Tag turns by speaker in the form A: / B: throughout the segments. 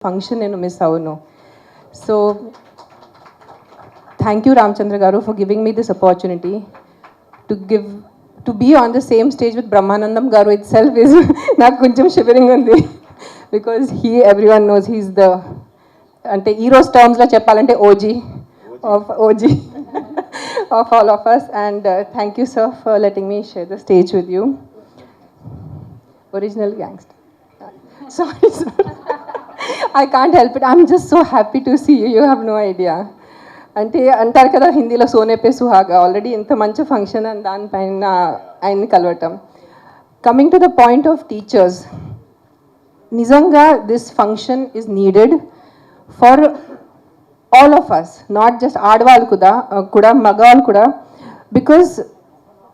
A: Function నేను miss అవును. So thank you Ramachandra garu for giving me this opportunity to be on the same stage with Brahmanandam garu itself is నాకు కొంచెం shivering ఉంది because everyone knows he's the అంటే ఈరోజు టర్మ్స్లో చెప్పాలంటే OG of all of us and thank you sir for letting me share the stage with you. Original gangster. Sorry, sir. I can't help it. I'm just so happy to see you. You have no idea. అంటే అంటారు కదా హిందీలో Soane pay సుహాగా, already ఇంత మంచి function అని దానిపైన ఆయన్ని కలవటం. Coming to the point of teachers, నిజంగా this function is needed for all of us, not just ఆడవాళ్ళు కూడా మగవాళ్ళు కూడా. Because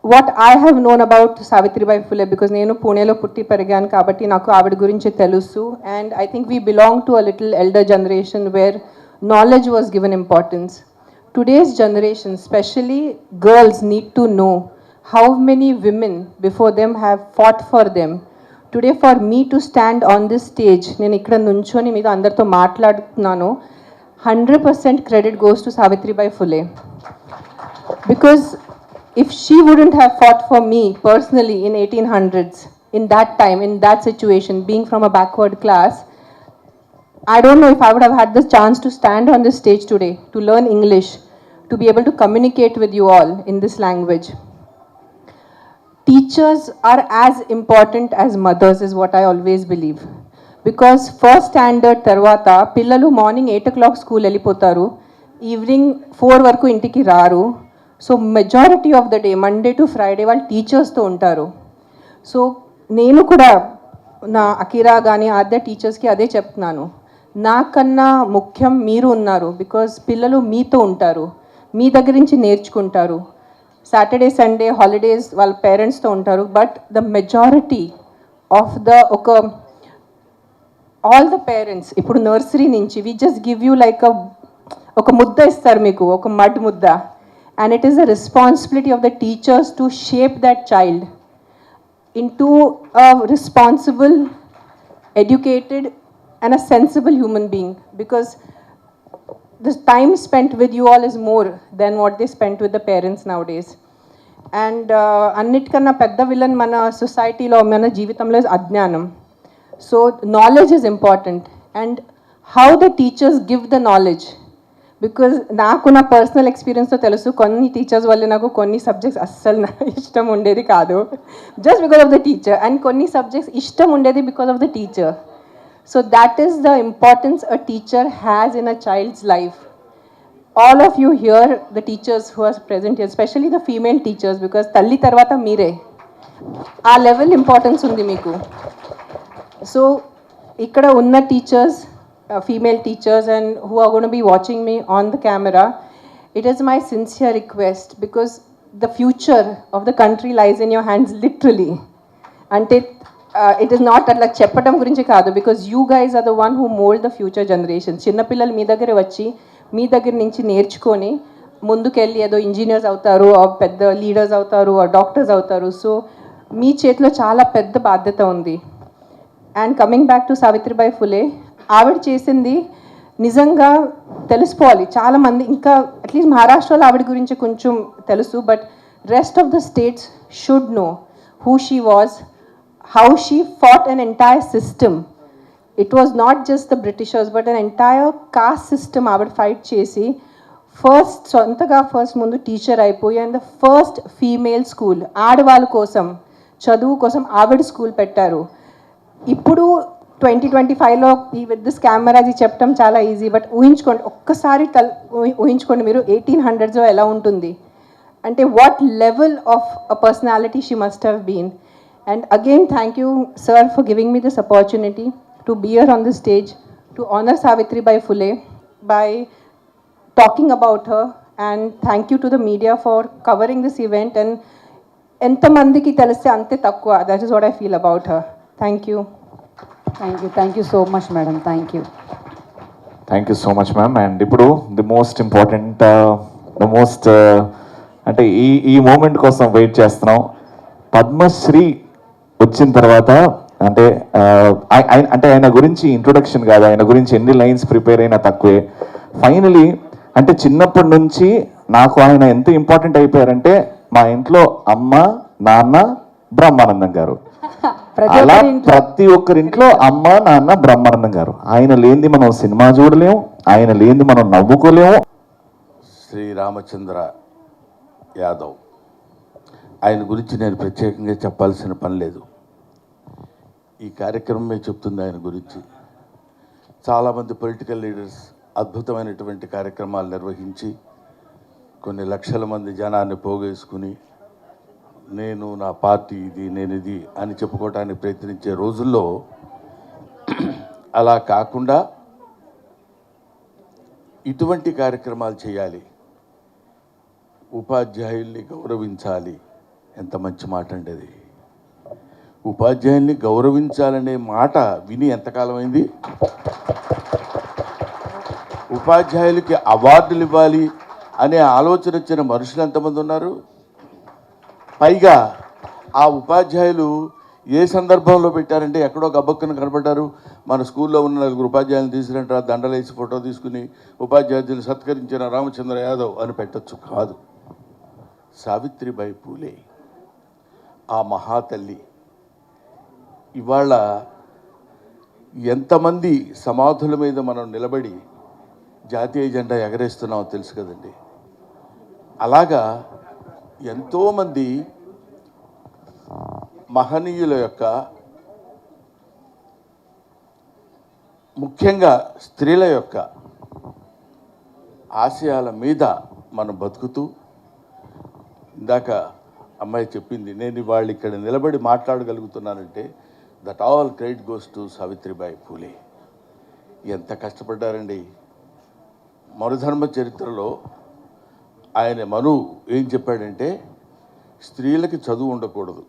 A: what I have known about Savitribai Phule, because నేను పూణేలో పుట్టి పెరిగాను కాబట్టి నాకు ఆవిడ గురించి తెలుసు. And I think we belong to a little elder generation where knowledge was given importance. Today's generation, especially girls, need to know how many women before them have fought for them. Today for me to stand on this stage, నేను ఇక్కడ నుంచొని మీతో అందరితో మాట్లాడుతున్నాను, 100% credit goes to Savitribai Phule. Because if she wouldn't have fought for me personally in 1800s, in that time, in that situation, being from a backward class, I don't know if I would have had the chance to stand on this stage today, to learn English, to be able to communicate with you all in this language. Teachers are as important as mothers is what I always believe. Because first standard tarvata, pillalu morning 8 o'clock school వెళ్ళిపోతారు, evening 4 వరకు ఇంటికి రారు. So majority of the day Monday to Friday వాళ్ళు టీచర్స్తో ఉంటారు. So నేను కూడా నా Akira కానీ ఆద్య టీచర్స్కి అదే చెప్తున్నాను, నాకన్నా ముఖ్యం మీరు ఉన్నారు. బికాజ్ పిల్లలు మీతో ఉంటారు, మీ దగ్గర నుంచి నేర్చుకుంటారు. సాటర్డే సండే హాలిడేస్ వాళ్ళ పేరెంట్స్తో ఉంటారు. But the majority of the all the parents ఇప్పుడు నర్సరీ నుంచి we just give you like ఒక ముద్ద ఇస్తారు మీకు, ఒక మడ్ ముద్ద. And it is the responsibility of the teachers to shape that child into a responsible, educated and a sensible human being. Because the time spent with you all is more than what they spent with the parents nowadays. And annitkana pedda villain mana society lo mana jeevitamlo is ajnanam. So knowledge is important, and how the teachers give the knowledge. Because నాకు నా personal ఎక్స్పీరియన్స్తో తెలుసు, కొన్ని teachers వల్ల నాకు కొన్ని subjects అస్సలు ఇష్టం ఉండేది కాదు, just because of the teacher. And కొన్ని సబ్జెక్ట్స్ ఇష్టం ఉండేది because of the teacher. So that is the importance a teacher has in a child's life. All of you here the teachers who are present here, especially the female teachers, because తల్లి తర్వాత మీరే, ఆ level importance ఉంది మీకు. So ఇక్కడ ఉన్న teachers, female teachers, and who are going to be watching me on the camera, it is my sincere request, because the future of the country lies in your hands literally. Ante it is not atla cheppadam gurinchi kaadu, because you guys are the one who mold the future generations. Chinna pillalu mee daggare vachi mee daggara nunchi నేర్చుకొని ముందుకెళ్ళి ఏదో engineers అవుతారు, పెద్ద leaders అవుతారు, doctors అవుతారు. So మీ చేతిలో చాలా పెద్ద బాధ్యత ఉంది. And coming back to Savitribai Phule, ఆవిడ చేసింది నిజంగా తెలిసిపోవాలి చాలామంది. ఇంకా అట్లీస్ట్ మహారాష్ట్రలో ఆవిడ గురించి కొంచెం తెలుసు, but rest of the states should know who she was, how she fought an entire system. It was not just the Britishers but an entire cost system ఆవిడ ఫైట్ చేసి సొంతగా ముందు టీచర్ అయిపోయి, and the first female school ఆడవాళ్ళ కోసం చదువు కోసం ఆవిడ స్కూల్ పెట్టారు. ఇప్పుడు 2025లో విత్ దిస్ కెమెరా అది చెప్పడం చాలా ఈజీ, బట్ ఊహించుకోండి, ఒక్కసారి ఊహించుకోండి మీరు 1800s ఎలా ఉంటుంది అంటే what level of a personality she must have been. And again thank you sir for giving me this opportunity to be here on this stage to honour Savitribai Phule by talking about her. And thank you to the media for covering this event. And ఎంతమందికి తెలిస్తే అంతే తక్కువ, that is what I feel about her. Thank you.
B: Thank you so much, madam. Thank you
C: so much, ma'am. And ఇప్పుడు the most important, అంటే ఈ moment కోసం wait చేస్తున్నాం. పద్మశ్రీ వచ్చిన తర్వాత అంటే అంటే ఆయన గురించి ఇంట్రొడక్షన్ కాదు, ఆయన గురించి ఎన్ని లైన్స్ ప్రిపేర్ అయినా తక్కువే. ఫైనలీ అంటే చిన్నప్పటి నుంచి నాకు ఆయన ఎంత ఇంపార్టెంట్ అయిపోయారంటే మా ఇంట్లో అమ్మ, నాన్న, బ్రహ్మానందం గారు.
B: ప్రతి
C: అలా
B: ఒక్కరి ఇంట్లో
C: ప్రతి ఒక్కరింట్లో అమ్మ, నాన్న, బ్రహ్మానందం గారు. ఆయన లేనిది మనం సినిమా చూడలేము, ఆయన లేనిది మనం నవ్వుకోలేము.
D: శ్రీ రామచంద్ర యాదవ్, ఆయన గురించి నేను ప్రత్యేకంగా చెప్పాల్సిన పని లేదు. ఈ కార్యక్రమమే చెప్తుంది ఆయన గురించి. చాలామంది పొలిటికల్ లీడర్స్ అద్భుతమైనటువంటి కార్యక్రమాలు నిర్వహించి కొన్ని లక్షల మంది జనాన్ని పోగేసుకుని నేను నా పార్టీ ఇది, నేను ఇది అని చెప్పుకోవడానికి ప్రయత్నించే రోజుల్లో అలా కాకుండా ఇటువంటి కార్యక్రమాలు చేయాలి, ఉపాధ్యాయుల్ని గౌరవించాలి. ఎంత మంచి మాట అండి అది. ఉపాధ్యాయుల్ని గౌరవించాలనే మాట విని ఎంతకాలం అయింది? ఉపాధ్యాయులకి అవార్డులు ఇవ్వాలి అనే ఆలోచన వచ్చిన మనుషులు ఎంతమంది ఉన్నారు? పైగా ఆ ఉపాధ్యాయులు ఏ సందర్భంలో పెట్టారంటే ఎక్కడో గబ్బక్కున కనపడ్డారు. మన స్కూల్లో ఉన్న 4 ఉపాధ్యాయులను తీసినట్టు దండలేసి ఫోటో తీసుకుని ఉపాధ్యాయులు సత్కరించిన రామచంద్ర యాదవ్ అని పెట్టచ్చు. కాదు, సావిత్రిబాయి పూలే ఆ మహాతల్లి. ఇవాళ ఎంతమంది సమాధుల మీద మనం నిలబడి జాతీయ జెండా ఎగరేస్తున్నామో తెలుసు కదండి. అలాగా ఎంతోమంది మహనీయుల యొక్క, ముఖ్యంగా స్త్రీల యొక్క ఆశయాల మీద మనం బతుకుతూ, ఇందాక అమ్మాయి చెప్పింది, నేను వాళ్ళు ఇక్కడ నిలబడి మాట్లాడగలుగుతున్నానంటే that all credit goes to Savitribai Phule. ఎంత కష్టపడ్డారండి. మనుధర్మ చరిత్రలో ఆయన మను ఏం చెప్పాడంటే స్త్రీలకి చదువు ఉండకూడదు,